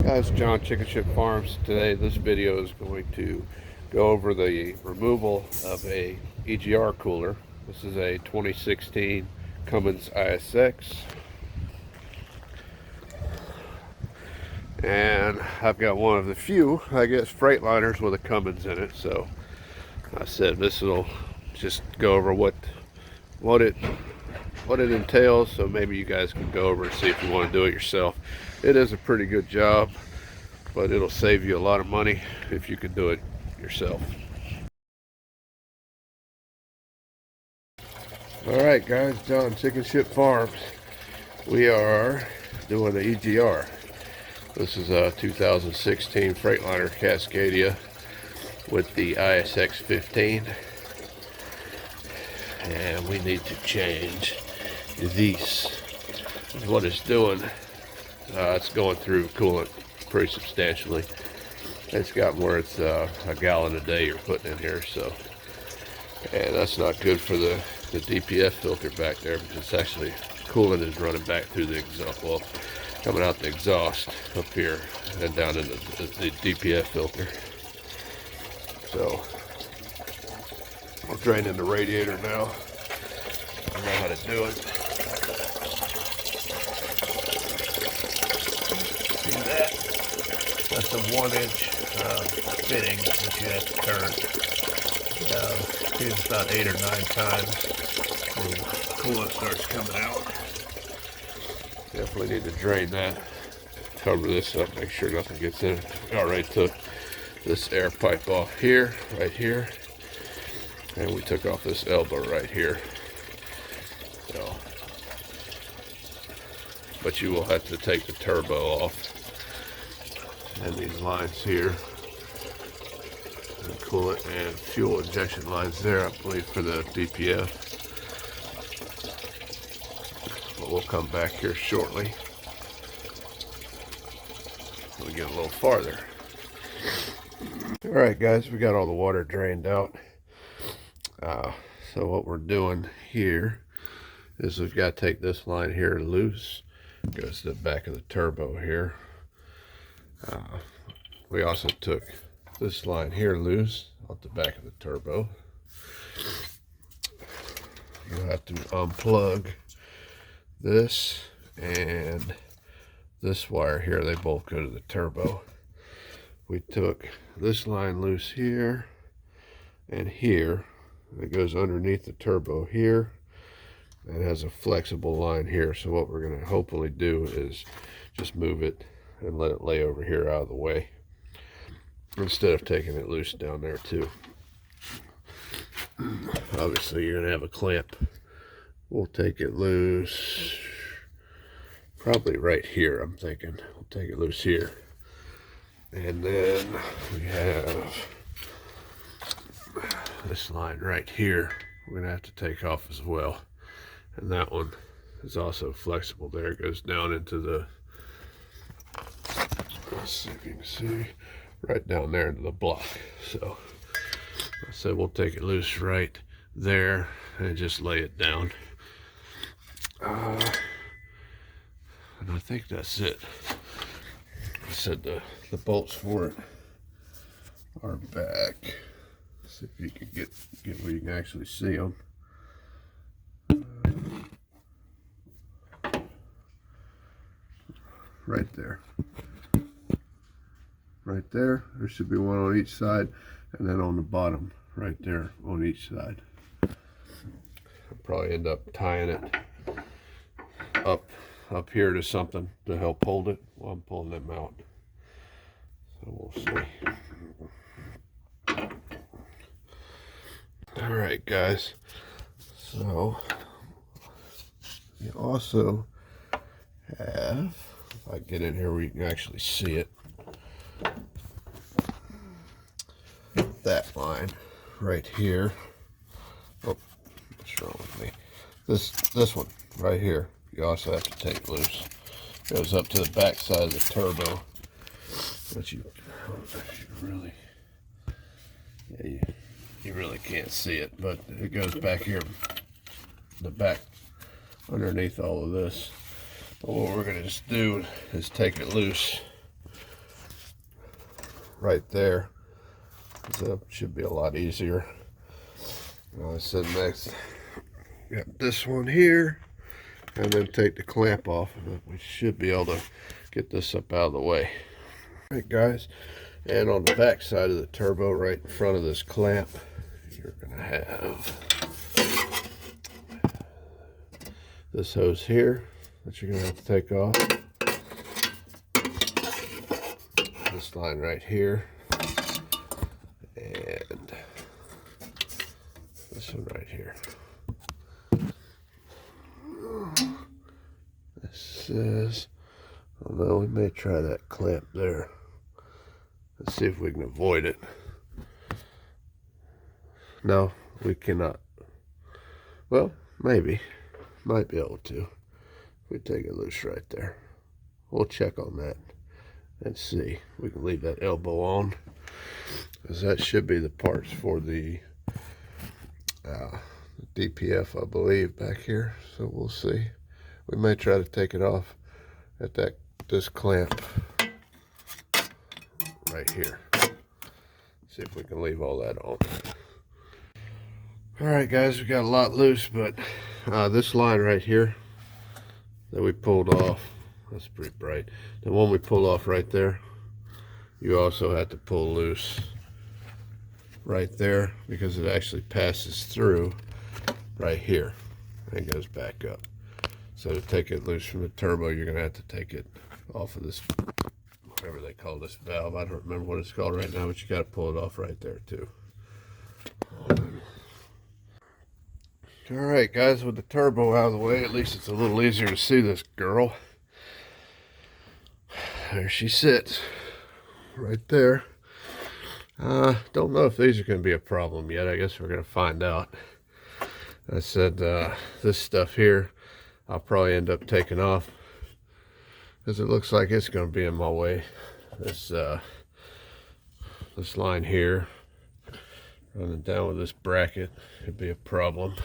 Guys, John Chicken Ship Farms. Today this video is going to go over the removal of a EGR cooler. This is a 2016 Cummins ISX, and I've got one of the few, I guess, Freightliners with a Cummins in it. So I said this will just go over what it entails, so maybe you guys can go over and see if you want to do it yourself. It is a pretty good job, but it'll save you a lot of money if you can do it yourself. Alright guys, John Chicken Ship Farms. We are doing the EGR. This is a 2016 Freightliner Cascadia with the ISX15. And we need to change these. What it's doing, it's going through coolant pretty substantially. It's gotten where it's a gallon a day you're putting in here, so, and that's not good for the DPF filter back there, because it's actually coolant is running back through the exhaust, well, coming out the exhaust up here and down into the DPF filter. So we're draining the radiator now. I know how to do it. See that? That's a 1-inch fitting that you have to turn. It's about 8 or 9 times when coolant starts coming out. Definitely need to drain that. Cover this up, make sure nothing gets in it. We already took this air pipe off here, right here. And we took off this elbow right here. So, but you will have to take the turbo off. And these lines here. And coolant and fuel injection lines there, I believe, for the DPF. But we'll come back here shortly. We'll get a little farther. Alright guys, we got all the water drained out. So what we're doing here is we've got to take this line here loose. It goes to the back of the turbo here. We also took this line here loose off the back of the turbo. You'll have to unplug this and this wire here. They both go to the turbo. We took this line loose here and here. It goes underneath the turbo here and has a flexible line here. So what we're going to hopefully do is just move it and let it lay over here out of the way, instead of taking it loose down there too. Obviously you're going to have a clamp. We'll take it loose probably right here, I'm thinking. We'll take it loose here. And then we have this line right here we're going to have to take off as well. And that one is also flexible there. It goes down into the, let's see if you can see, right down there into the block. So I said we'll take it loose right there and just lay it down. And I think that's it. I said the bolts for it are back. See if you can get where you can actually see them. Right there. Right there. There should be one on each side, and then on the bottom, right there on each side. I'll probably end up tying it up here to something to help hold it while I'm pulling them out. So we'll see. Alright guys, so you also have, if I get in here where you can actually see it, that line right here. Oh, what's wrong with me? This one right here, you also have to take loose. Goes up to the back side of the turbo. But you really, yeah, you really can't see it, but it goes back here, the back, underneath all of this. But what we're going to just do is take it loose right there. So should be a lot easier. I said next, got this one here, and then take the clamp off. We should be able to get this up out of the way. All right, guys, and on the back side of the turbo, right in front of this clamp, you're gonna have this hose here that you're gonna have to take off. This line right here, and this one right here. This is, although we may try that clamp there. Let's see if we can avoid it. No, we cannot. Well, maybe. Might be able to. If we take it loose right there. We'll check on that and see. We can leave that elbow on, because that should be the parts for the DPF, I believe, back here. So we'll see. We may try to take it off at this clamp right here. See if we can leave all that on. All right, guys, we got a lot loose, but this line right here that we pulled off, that's pretty bright. The one we pulled off right there, you also have to pull loose right there, because it actually passes through right here and goes back up. So to take it loose from the turbo, you're gonna have to take it off of this, whatever they call this valve. I don't remember what it's called right now, but you got to pull it off right there too. All right, guys, with the turbo out of the way, at least it's a little easier to see this girl. There she sits, right there. Don't know if these are going to be a problem yet. I guess we're going to find out. I said this stuff here, I'll probably end up taking off, because it looks like it's going to be in my way. This line here, running down with this bracket, could be a problem.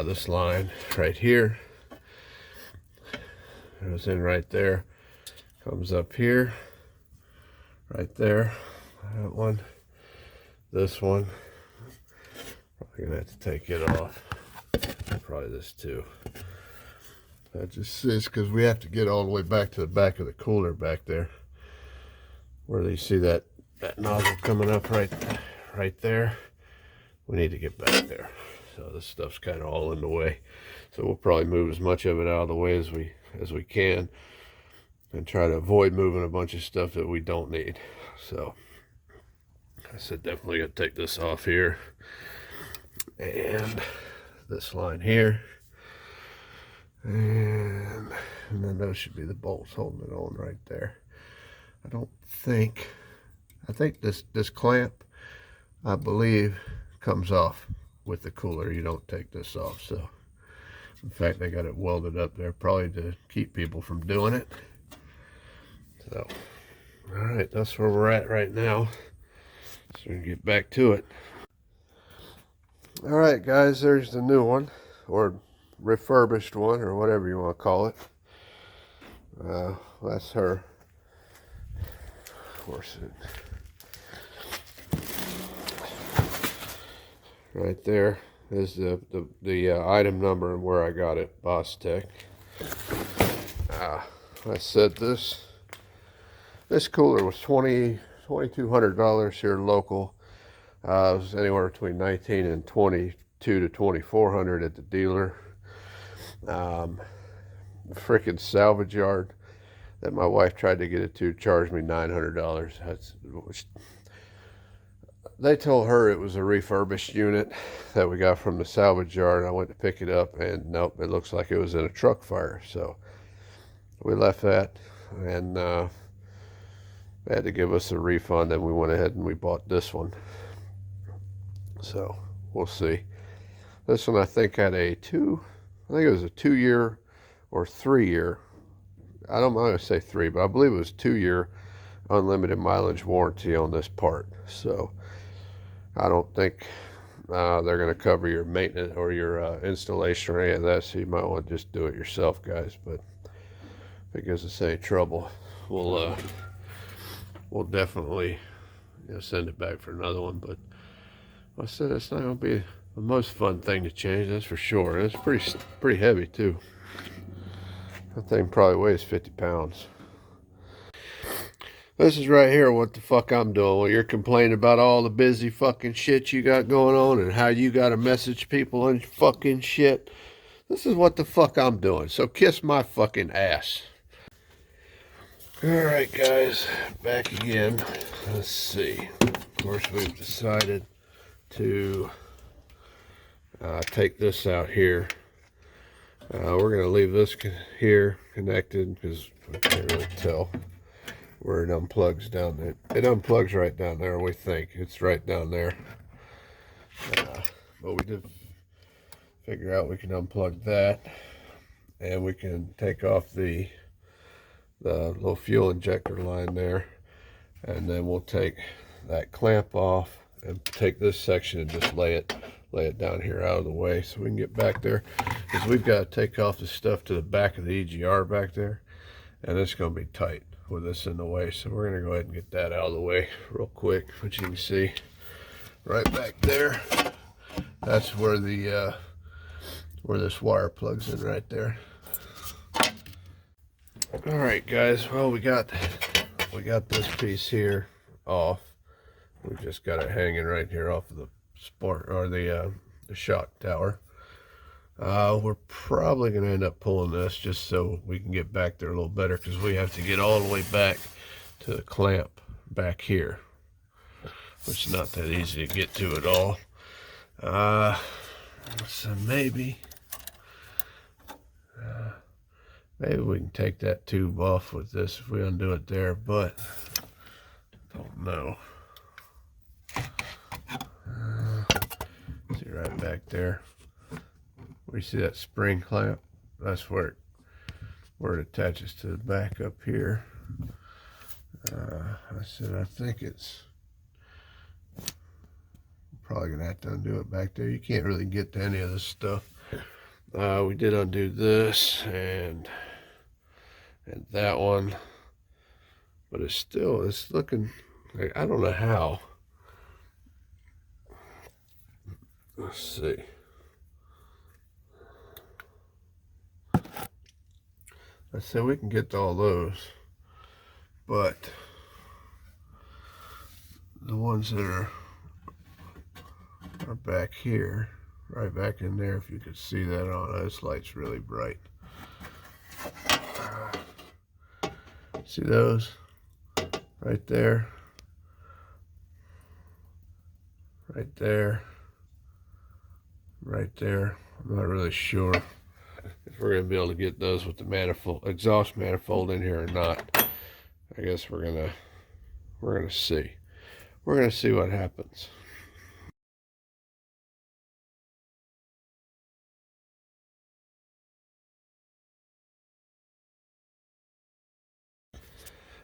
This line right here goes in right there, comes up here, right there. That one, this one, probably gonna have to take it off. Probably this too. That just is because we have to get all the way back to the back of the cooler back there, where you see that nozzle coming up right there. We need to get back there. So this stuff's kind of all in the way. So we'll probably move as much of it out of the way as we can, and try to avoid moving a bunch of stuff that we don't need. So I said definitely gonna take this off here, and this line here, and then those should be the bolts holding it on right there. I think this clamp, I believe, comes off with the cooler. You don't take this off. So in fact, they got it welded up there probably to keep people from doing it. So all right, that's where we're at right now. So we can get back to it. All right, guys, there's the new one, or refurbished one, or whatever you want to call it. That's her. Of course, right there is the item number and where I got it, Boss Tech. I said this cooler was $2,200 here local. It was anywhere between $1,900 and $2,200 to $2,400 at the dealer. Freaking salvage yard that my wife tried to get it to charged me $900. They told her it was a refurbished unit that we got from the salvage yard. I went to pick it up, and nope, it looks like it was in a truck fire. So we left that, and they had to give us a refund, and we went ahead and we bought this one. So we'll see. This one I think had I think it was a 2-year or 3-year. I'm going to say 3, but I believe it was 2-year unlimited mileage warranty on this part. So I don't think they're going to cover your maintenance or your installation or any of that. So you might want to just do it yourself, guys. But if it gives us any trouble, we'll we'll definitely, you know, send it back for another one. But like I said, it's not going to be the most fun thing to change, that's for sure. And it's pretty heavy too. That thing probably weighs 50 pounds. This is right here what the fuck I'm doing. Well, you're complaining about all the busy fucking shit you got going on and how you got to message people and fucking shit. This is what the fuck I'm doing. So kiss my fucking ass. Alright guys, back again. Let's see. Of course we've decided to take this out here. We're going to leave this here connected because I can't really tell where it unplugs down there. It unplugs right down there, we think. It's right down there. But we did figure out we can unplug that, and we can take off the little fuel injector line there, and then we'll take that clamp off and take this section and just lay it down here out of the way so we can get back there, because we've got to take off the stuff to the back of the EGR back there, and it's going to be tight with this in the way. So we're going to go ahead and get that out of the way real quick. Which you can see right back there, that's where the where this wire plugs in right there. All right guys, well we got this piece here off. We just got it hanging right here off of the sport or the shock tower. We're probably going to end up pulling this just so we can get back there a little better, because we have to get all the way back to the clamp back here, which is not that easy to get to at all. So maybe we can take that tube off with this if we undo it there, but don't know. See right back there. We see that spring clamp. That's where it attaches to the back up here. I think it's probably gonna have to undo it back there. You can't really get to any of this stuff. We did undo this and that one, but it's looking like, I don't know how. Let's see. I said we can get to all those, but the ones that are back here, right back in there, if you could see that on, this light's really bright. See those? Right there. Right there. Right there. I'm not really sure if we're going to be able to get those with the manifold, exhaust manifold in here or not. I guess we're gonna see. We're gonna see what happens.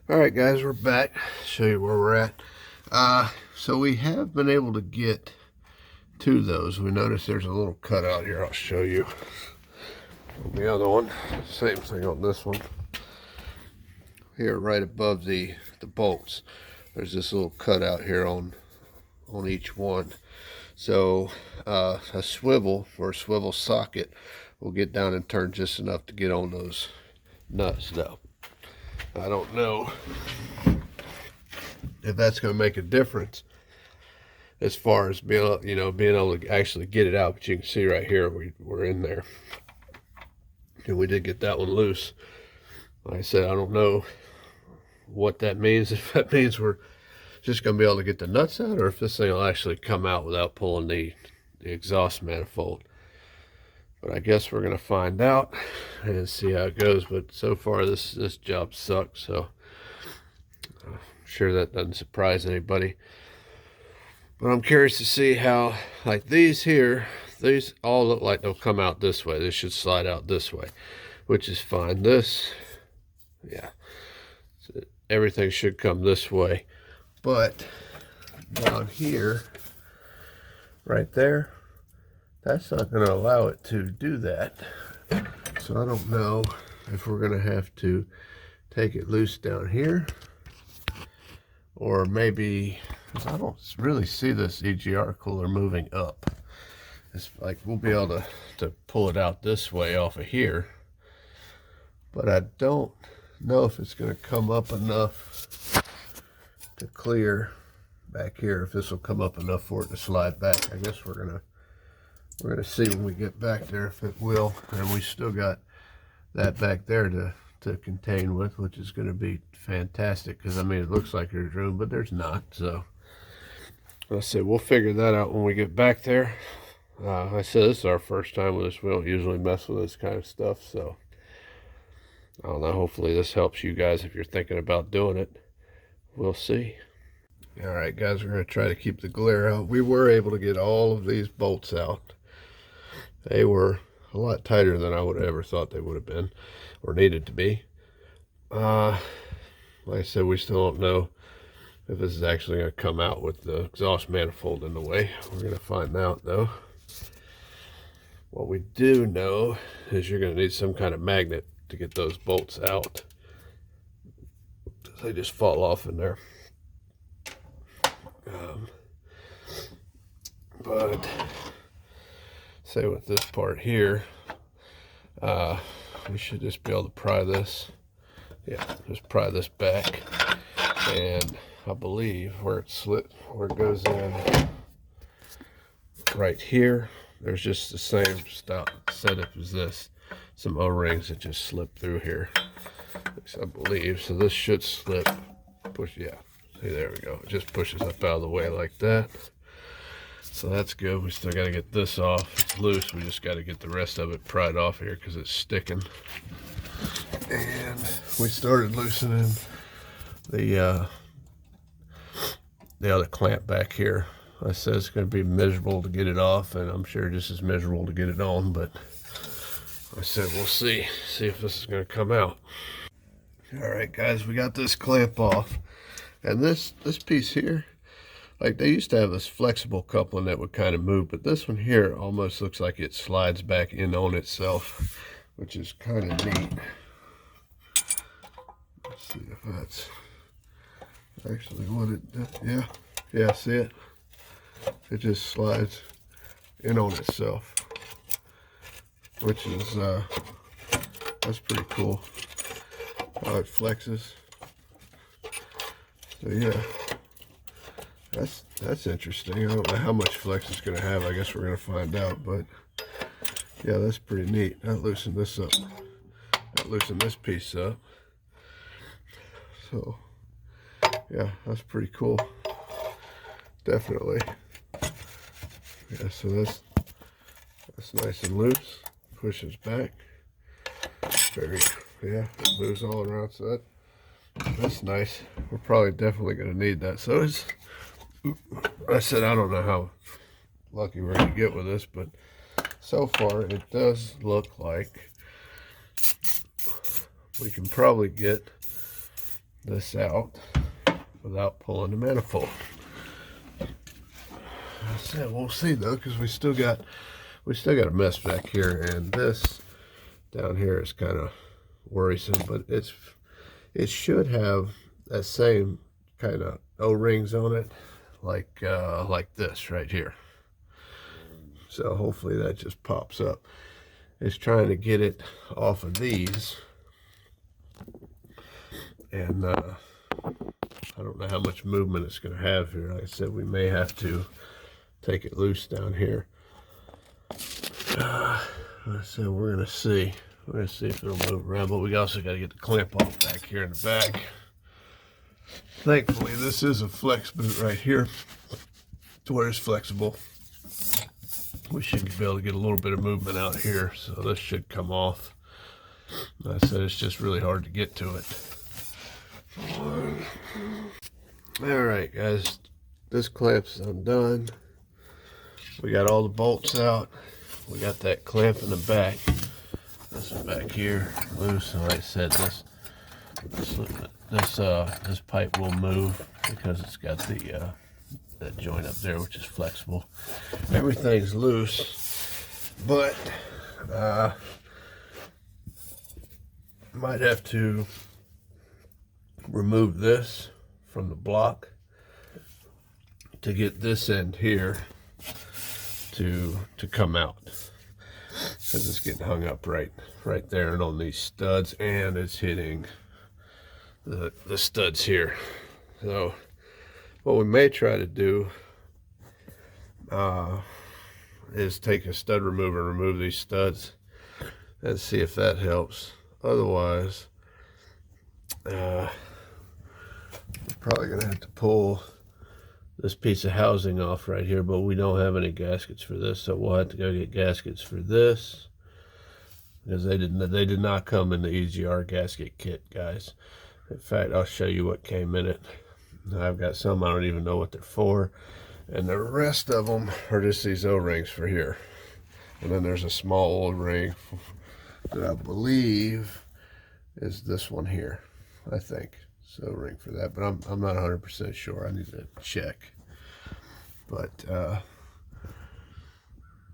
All right, guys, we're back. Show you where we're at. So we have been able to get to those. We notice there's a little cutout here. I'll show you. On the other one, same thing on this one. Here, right above the bolts, there's this little cutout here on each one. So a swivel or a swivel socket will get down and turn just enough to get on those nuts, though. I don't know if that's going to make a difference as far as being able to actually get it out. But you can see right here we're in there, and we did get that one loose. Like I said, I don't know what that means. If that means we're just going to be able to get the nuts out, or if this thing will actually come out without pulling the exhaust manifold. But I guess we're going to find out and see how it goes. But so far this job sucks, so I'm sure that doesn't surprise anybody. But I'm curious to see how, like these here, these all look like they'll come out this way. This should slide out this way, which is fine. This, yeah, so everything should come this way. But down here, right there, that's not going to allow it to do that. So I don't know if we're going to have to take it loose down here, or maybe, I don't really see this EGR cooler moving up. It's like we'll be able to pull it out this way off of here, but I don't know if it's going to come up enough to clear back here, if this will come up enough for it to slide back. I guess we're gonna see when we get back there if it will. And we still got that back there to contain with, which is going to be fantastic, because I mean it looks like there's room, but there's not. So I said we'll figure that out when we get back there. I said this is our first time with this. We don't usually mess with this kind of stuff, so I don't know. Hopefully this helps you guys if you're thinking about doing it. We'll see. All right, guys, we're going to try to keep the glare out. We were able to get all of these bolts out. They were a lot tighter than I would have ever thought they would have been or needed to be. Like I said, we still don't know if this is actually going to come out with the exhaust manifold in the way. We're going to find out, though. What we do know is you're going to need some kind of magnet to get those bolts out. They just fall off in there. But say with this part here, we should just be able to pry this. Yeah, just pry this back, and I believe where it slit, where it goes in right here, there's just the same setup as this. Some O-rings that just slip through here, I believe. So this should slip, push, yeah. See, there we go. It just pushes up out of the way like that. So that's good. We still got to get this off. It's loose. We just got to get the rest of it pried off here because it's sticking. And we started loosening the other clamp back here. I said it's going to be miserable to get it off, and I'm sure just as miserable to get it on, but I said we'll see if this is going to come out. All right, guys, we got this clamp off. And this piece here, like they used to have this flexible coupling that would kind of move, but this one here almost looks like it slides back in on itself, which is kind of neat. Let's see if that's actually what it did. Yeah, see it? It just slides in on itself, which is, that's pretty cool how it flexes. So yeah, that's interesting. I don't know how much flex it's going to have. I guess we're going to find out, but yeah, that's pretty neat. That loosened this up. That loosened this piece up. So yeah, that's pretty cool. Definitely. Yeah, so that's nice and loose. Pushes back. Yeah, it moves all around. So that's nice. We're probably definitely going to need that. So I said I don't know how lucky we're going to get with this, but so far it does look like we can probably get this out without pulling the manifold. I said we'll see though, because we still got a mess back here, and this down here is kind of worrisome, but it should have that same kind of O-rings on it, like this right here. So hopefully that just pops up. It's trying to get it off of these, and I don't know how much movement it's going to have here. Like I said, we may have to take it loose down here. I said we're going to see. We're going to see if it'll move around, but we also got to get the clamp off back here in the back. Thankfully, this is a flex boot right here to where it's flexible. We should be able to get a little bit of movement out here, so this should come off. Like I said, it's just really hard to get to it. All right, guys, this clamp's undone. We got all the bolts out. We got that clamp in the back. This is back here loose, and like I said, this pipe will move because it's got that joint up there, which is flexible. Everything's loose, but might have to remove this from the block to get this end here to come out, because it's getting hung up right there and on these studs, and it's hitting the studs here. So what we may try to do is take a stud remover and remove these studs and see if that helps. Otherwise, we're probably gonna have to pull this piece of housing off right here, but we don't have any gaskets for this, so we'll have to go get gaskets for this, because they did not come in the EGR gasket kit, guys. In fact, I'll show you what came in it. I've got some I don't even know what they're for, and the rest of them are just these O-rings for here. And then there's a small O-ring that I believe is this one here, I think. So ring for that, but I'm not 100% sure. I need to check. But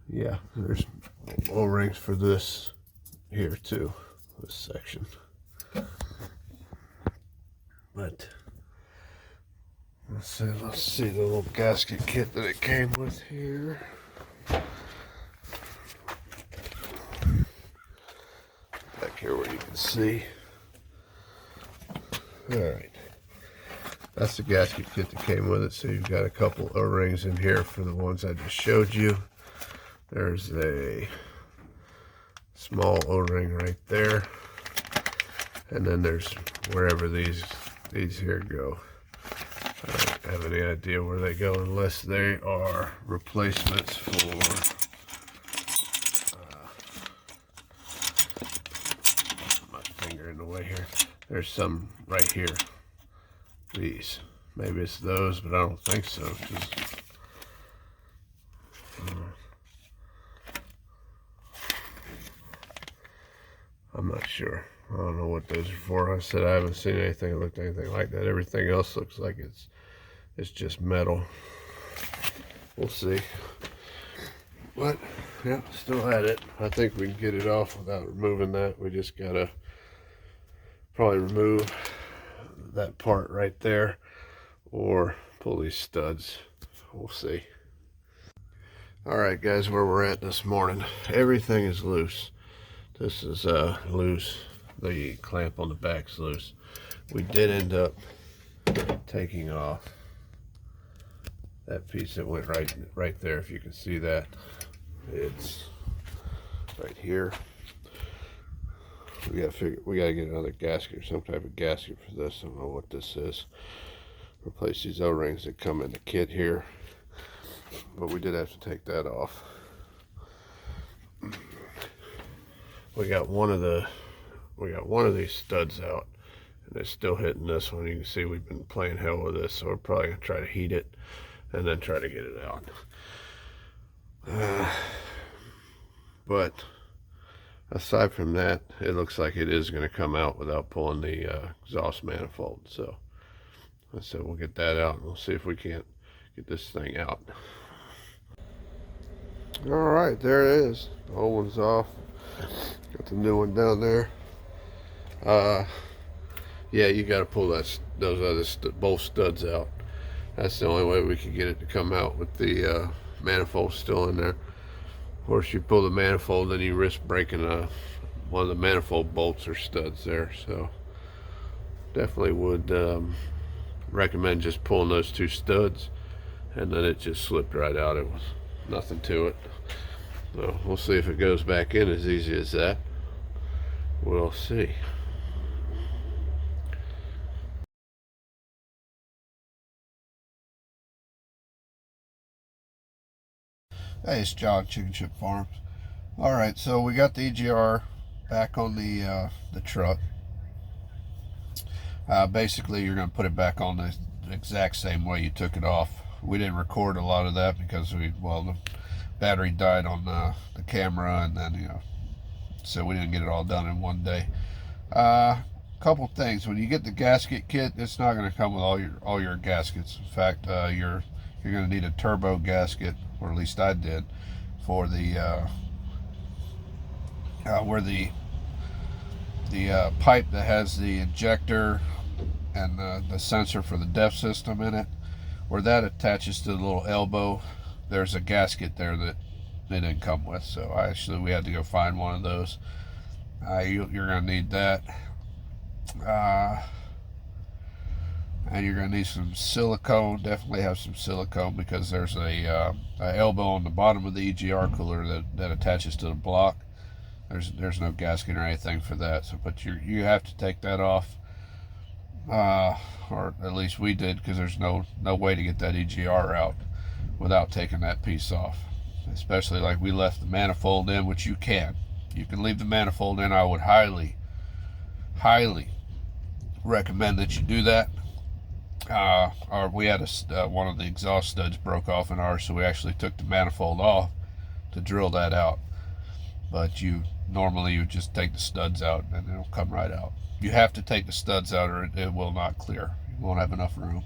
yeah, there's O-rings for this here too, this section. But let's see the little gasket kit that it came with here. Back here where you can see. Alright, that's the gasket kit that came with it. So you've got a couple O-rings in here for the ones I just showed you. There's a small O-ring right there, and then there's wherever these here go. I don't have any idea where they go unless they are replacements for my finger in the way here. There's some right here. These. Maybe it's those, but I don't think so. I'm not sure. I don't know what those are for. I said I haven't seen anything that looked anything like that. Everything else looks like it's just metal. We'll see. But yeah, still at it. I think we can get it off without removing that. We just gotta probably remove that part right there or pull these studs. We'll see. All right, guys, where we're at this morning, everything is loose. This is loose. The clamp on the back's loose. We did end up taking off that piece that went right there. If you can see that, it's right here. We gotta get another gasket or some type of gasket for this. I don't know what this is. Replace these O-rings that come in the kit here, but we did have to take that off. We got one of these studs out, and it's still hitting this one. You can see we've been playing hell with this, so we're probably gonna try to heat it and then try to get it out. But aside from that, it looks like it is going to come out without pulling the exhaust manifold. So I said we'll get that out and we'll see if we can't get this thing out. All right, there it is. The old one's off. Got the new one down there. Yeah, you got to pull those other both studs out. That's the only way we can get it to come out with the manifold still in there. Of course, you pull the manifold, then you risk breaking one of the manifold bolts or studs there. So definitely would recommend just pulling those two studs, and then it just slipped right out. It was nothing to it. So we'll see if it goes back in as easy as that. We'll see. Hey, it's John, Chicken Chip Farms. All right, so we got the EGR back on the truck. Basically, you're going to put it back on the exact same way you took it off. We didn't record a lot of that because the battery died on the camera, and then so we didn't get it all done in one day. Couple things: when you get the gasket kit, it's not going to come with all your gaskets. In fact, you're going to need a turbo gasket, or at least I did, for the where the pipe that has the injector and the sensor for the depth system in it. Where that attaches to the little elbow, there's a gasket there that they didn't come with, so we had to go find one of those. You're going to need that, and you're going to need some silicone. Definitely have some silicone, because there's a elbow on the bottom of the EGR cooler that attaches to the block. There's no gasket or anything for that, so but you have to take that off, or at least we did, because there's no way to get that EGR out without taking that piece off. Especially like we left the manifold in, which you can leave the manifold in. I would highly recommend that you do that. Or we had one of the exhaust studs broke off in ours, so we actually took the manifold off to drill that out. But normally you just take the studs out and it'll come right out. You have to take the studs out or it will not clear. You won't have enough room.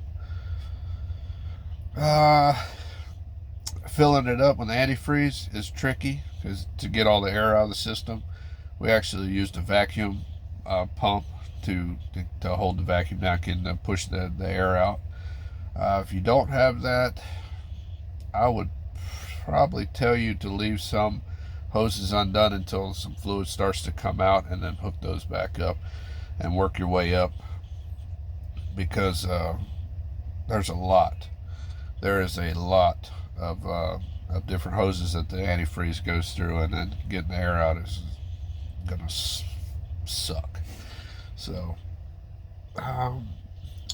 Filling it up with antifreeze is tricky, because to get all the air out of the system, we actually used a vacuum pump to hold the vacuum down and push the air out. If you don't have that, I would probably tell you to leave some hoses undone until some fluid starts to come out, and then hook those back up and work your way up, because there is a lot of different hoses that the antifreeze goes through, and then getting the air out is gonna suck. So other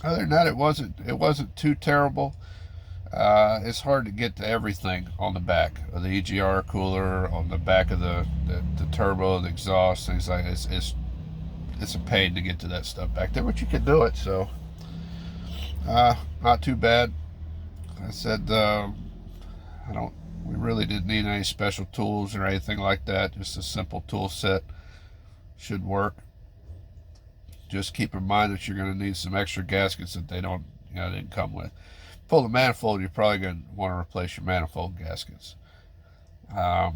than that, it wasn't too terrible. It's hard to get to everything on the back of the EGR cooler, on the back of the turbo, the exhaust, things like this. It's a pain to get to that stuff back there, but you can do it. So not too bad. I said we really didn't need any special tools or anything like that. Just a simple tool set should work. Just keep in mind that you're going to need some extra gaskets that they didn't come with. Pull the manifold, you're probably going to want to replace your manifold gaskets. I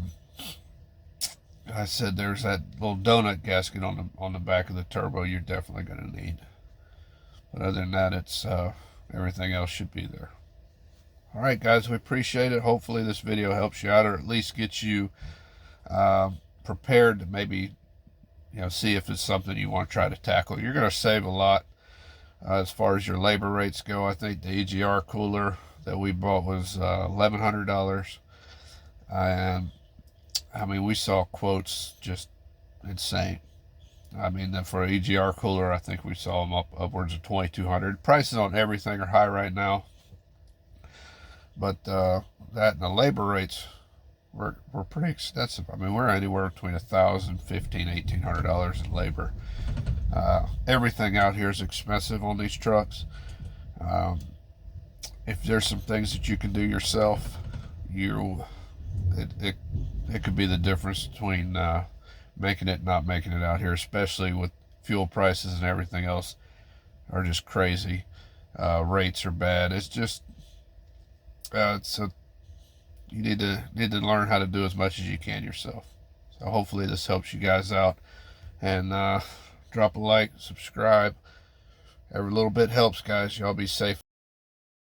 said there's that little donut gasket on the back of the turbo you're definitely going to need. But other than that, it's everything else should be there. All right, guys, we appreciate it. Hopefully this video helps you out, or at least gets you prepared to maybe see if it's something you want to try to tackle. You're going to save a lot as far as your labor rates go. I think the EGR cooler that we bought was $1,100, and I mean, we saw quotes just insane. I mean, for an EGR cooler, I think we saw them upwards of $2,200. Prices on everything are high right now, but that and the labor rates were pretty extensive. I mean, we're anywhere between $1,000, $1,500, $1,800 in labor. Everything out here is expensive on these trucks. If there's some things that you can do yourself, it could be the difference between making it and not making it out here, especially with fuel prices and everything else are just crazy. Rates are bad. It's just you need to learn how to do as much as you can yourself. So hopefully this helps you guys out, and drop a like, subscribe. Every little bit helps, guys. Y'all be safe.